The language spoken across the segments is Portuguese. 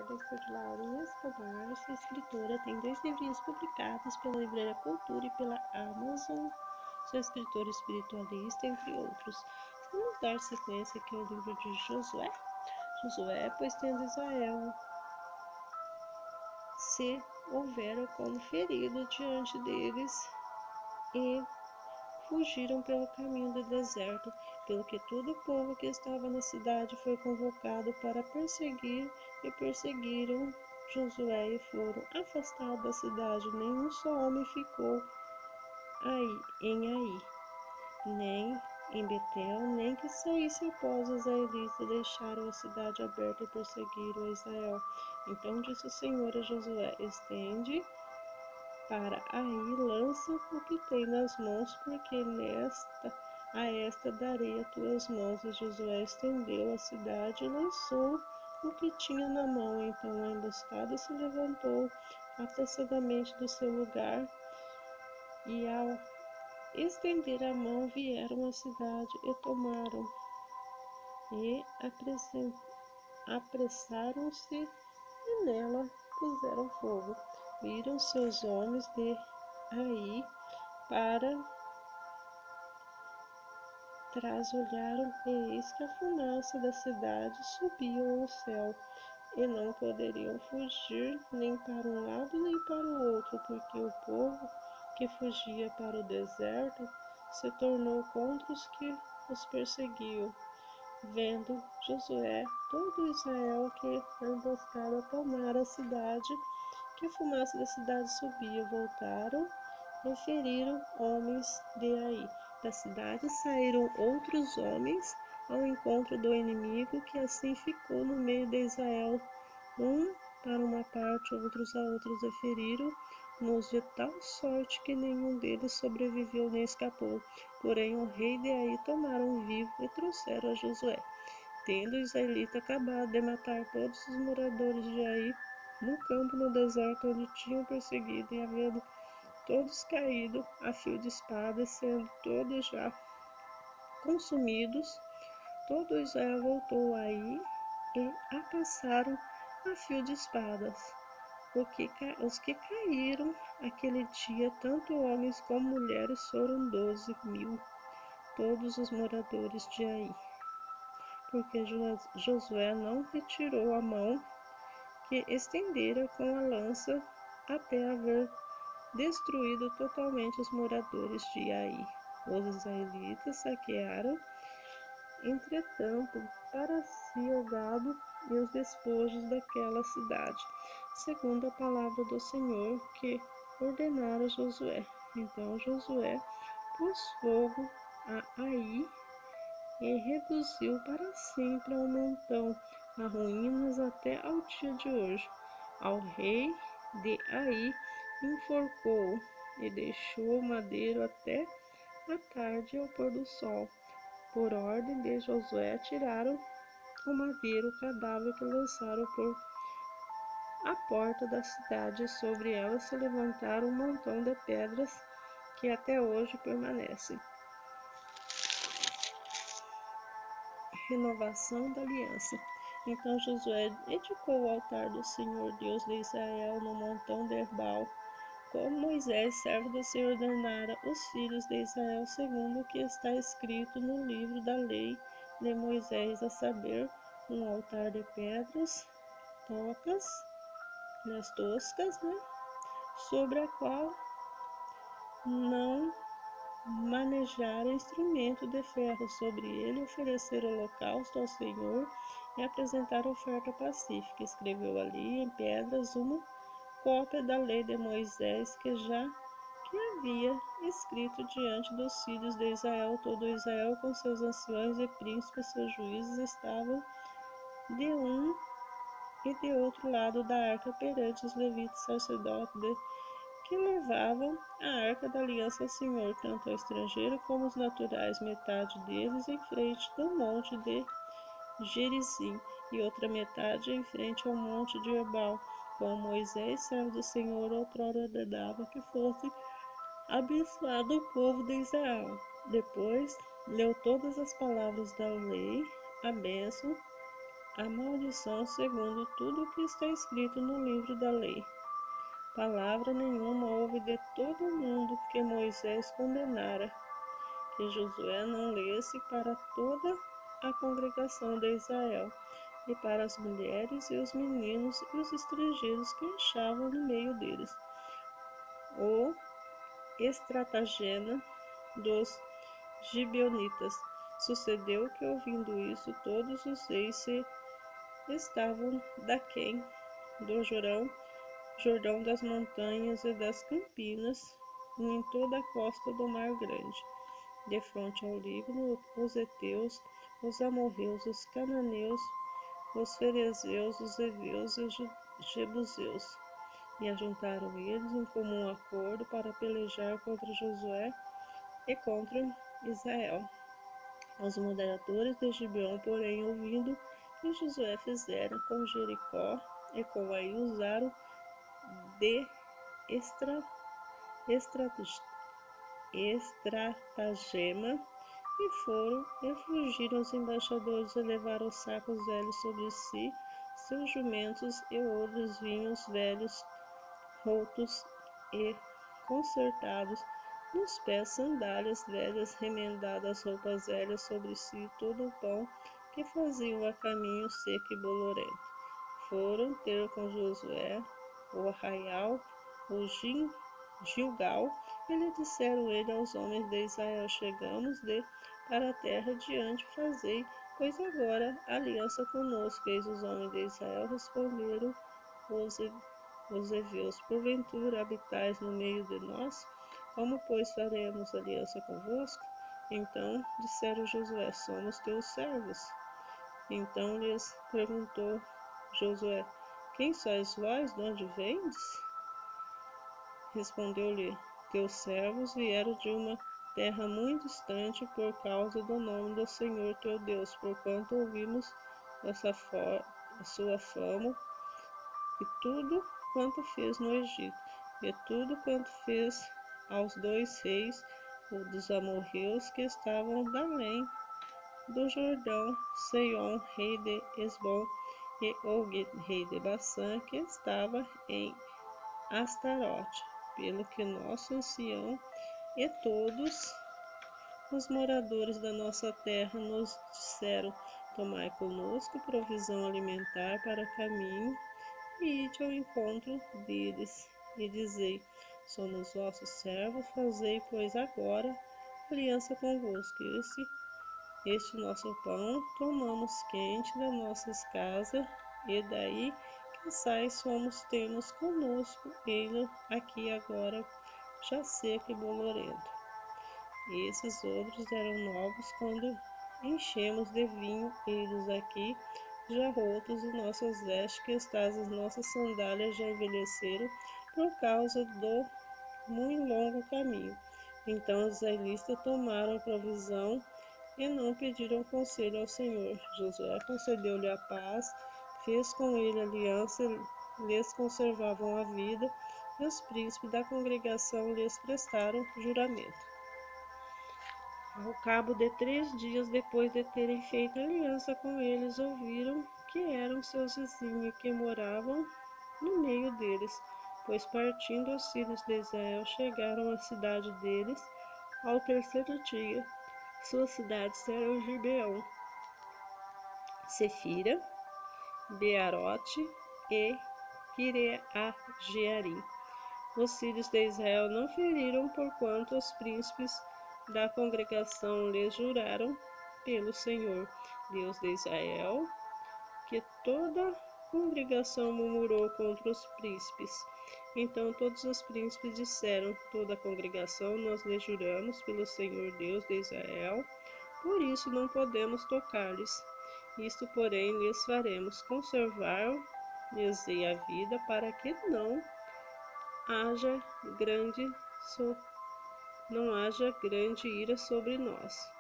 texto de Laurinha Escobar, sua escritora, tem 2 livrinhos publicados pela Livraria Cultura e pela Amazon, sua escritora espiritualista, entre outros. Vamos dar sequência aqui ao livro de Josué. Josué, pois tendo Israel se houveram como ferido diante deles e fugiram pelo caminho do deserto, pelo que todo o povo que estava na cidade foi convocado para perseguir, e perseguiram Josué e foram afastados da cidade. Nenhum só homem ficou em Ai, nem em Betel, nem que saísse após os israelitas. Deixaram a cidade aberta e perseguiram a Israel. Então disse o Senhor a Josué: estende para Ai, lança o que tem nas mãos, porque a esta darei as tuas mãos. E Josué estendeu a cidade e lançou o que tinha na mão. Então a emboscada se levantou apressadamente do seu lugar, e ao estender a mão vieram à cidade e tomaram, e apressaram-se e nela puseram fogo. Viram seus homens de Ai para trás, olharam, e eis que a fumaça da cidade subia ao céu, e não poderiam fugir nem para um lado nem para o outro, porque o povo que fugia para o deserto se tornou contra os que os perseguiam. Vendo Josué todo Israel que a emboscada tomara a cidade, que a fumaça da cidade subia, voltaram e feriram homens de Ai. Da cidade saíram outros homens ao encontro do inimigo, que assim ficou no meio de Israel, um para uma parte, outros a outros, e feriram-nos de tal sorte que nenhum deles sobreviveu nem escapou. Porém o rei de Ai tomaram vivo e trouxeram a Josué. Tendo os israelitas acabado de matar todos os moradores de Ai no campo no deserto onde tinham perseguido, e havendo todos caído a fio de espada, sendo todos já consumidos, todo Israel voltou aí e a passaram a fio de espadas. Os que caíram aquele dia, tanto homens como mulheres, foram 12.000, todos os moradores de Ai. Porque Josué não retirou a mão que estendera com a lança, até haver destruído totalmente os moradores de Ai. Os israelitas saquearam, entretanto, para si o gado e os despojos daquela cidade, segundo a palavra do Senhor que ordenara Josué. Então Josué pôs fogo a Ai e reduziu para sempre ao montão, a ruínas até ao dia de hoje. Ao rei de Ai enforcou e deixou o madeiro até a tarde, ao pôr do sol. Por ordem de Josué, tiraram o madeiro, o cadáver que lançaram por a porta da cidade, e sobre ela se levantaram um montão de pedras que até hoje permanecem. Renovação da aliança. Então Josué edificou o altar do Senhor Deus de Israel no montão de Ebal, como Moisés, servo do Senhor, ordenara os filhos de Israel, segundo o que está escrito no livro da lei de Moisés, a saber, um altar de pedras toscas, sobre a qual não manejar instrumento de ferro. Sobre ele oferecer holocausto ao Senhor e apresentar oferta pacífica. Escreveu ali em pedras uma cópia da lei de Moisés, que havia escrito diante dos filhos de Israel. Todo Israel, com seus anciões e príncipes, seus juízes, estavam de um e de outro lado da arca perante os levitas sacerdotes, que levavam a arca da aliança ao Senhor, tanto ao estrangeiro como os naturais, metade deles em frente do monte de Gerizim, e outra metade em frente ao monte de Ebal, como Moisés, servo do Senhor, outrora ordenava que fosse abençoado o povo de Israel. Depois leu todas as palavras da lei, a bênção a maldição segundo tudo o que está escrito no livro da lei. Palavra nenhuma houve de todo o mundo que Moisés condenara, que Josué não lesse para toda a congregação de Israel, e para as mulheres e os meninos e os estrangeiros que achavam no meio deles. O estratagema dos gibeonitas. Sucedeu que, ouvindo isso, todos os reis se estavam daquém do Jordão das montanhas e das campinas, e em toda a costa do Mar Grande, de frente ao Líbano, os heteus, os amorreus, os cananeus, os ferezeus, os heveus e os jebuseus. E ajuntaram eles em comum acordo para pelejar contra Josué e contra Israel. Os moderadores de Gibeon, porém, ouvindo que Josué fizera com Jericó e com Ai, usaram de estratagema e foram e fugiram os embaixadores e levaram sacos velhos sobre si, seus jumentos e outros vinhos velhos, rotos e consertados, nos pés sandálias velhas, remendadas roupas velhas sobre si, todo o pão que faziam a caminho seco e bolorento. Foram ter com Josué o arraial, o Gilgal, e lhe disseram ele aos homens de Israel: chegamos para a terra diante, fazei, pois agora aliança conosco. Eis os homens de Israel responderam os heveus: porventura habitais no meio de nós? Como, pois, faremos aliança convosco? Então disseram Josué: somos teus servos. Então lhes perguntou Josué: quem sois vós? De onde vendes? Respondeu-lhe: teus servos vieram de uma terra muito distante por causa do nome do Senhor teu Deus, porquanto ouvimos a sua fama e tudo quanto fez no Egito, e tudo quanto fez aos 2 reis dos amorreus que estavam da além do Jordão, Seiom, rei de Esbom, e Og, rei de Bassã, que estava em Astarote, pelo que nosso ancião e todos os moradores da nossa terra nos disseram: tomai conosco provisão alimentar para caminho, e ide ao encontro deles, e dizei: somos vossos servos, fazei, pois, agora aliança convosco. Este nosso pão tomamos quente das nossas casas, e daí que sais temos conosco ele aqui agora, já seco e bolorento. Esses outros eram novos quando enchemos de vinho, eles aqui já rotos, e nossas vestes que estás, as nossas sandálias já envelheceram por causa do muito longo caminho. Então os israelitas tomaram a provisão e não pediram conselho ao Senhor. Josué concedeu-lhe a paz, fez com ele aliança, lhes conservavam a vida, e os príncipes da congregação lhes prestaram juramento. Ao cabo de 3 dias depois de terem feito aliança com eles, ouviram que eram seus vizinhos e que moravam no meio deles, pois partindo os filhos de Israel chegaram à cidade deles ao 3º dia. Suas cidades eram Gibeão, Sefira, Bearote e Quireajearim. Os filhos de Israel não feriram, porquanto os príncipes da congregação lhes juraram pelo Senhor, Deus de Israel, que toda a congregação murmurou contra os príncipes. Então todos os príncipes disseram: toda a congregação, nós lhes juramos pelo Senhor Deus de Israel, por isso não podemos tocar-lhes. Isto, porém, lhes faremos: conservar-lhes a vida, para que não haja grande ira sobre nós,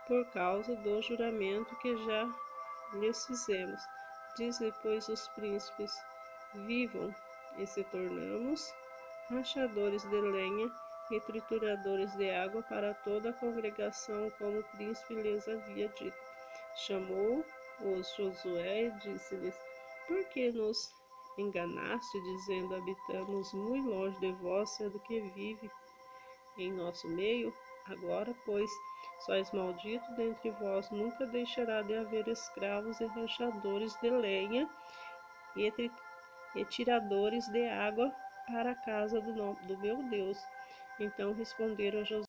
por causa do juramento que já lhes fizemos. Diz-lhe, pois, os príncipes: vivam, e se tornamos rachadores de lenha e trituradores de água para toda a congregação, como o príncipe lhes havia dito. Chamou os Josué e disse-lhes: Por que nos enganaste, dizendo: Habitamos muito longe de vós, sendo que vive em nosso meio? Agora, pois, sois malditos dentre vós, nunca deixará de haver escravos e rachadores de lenha e tiradores de água para a casa do meu Deus. Então responderam Josué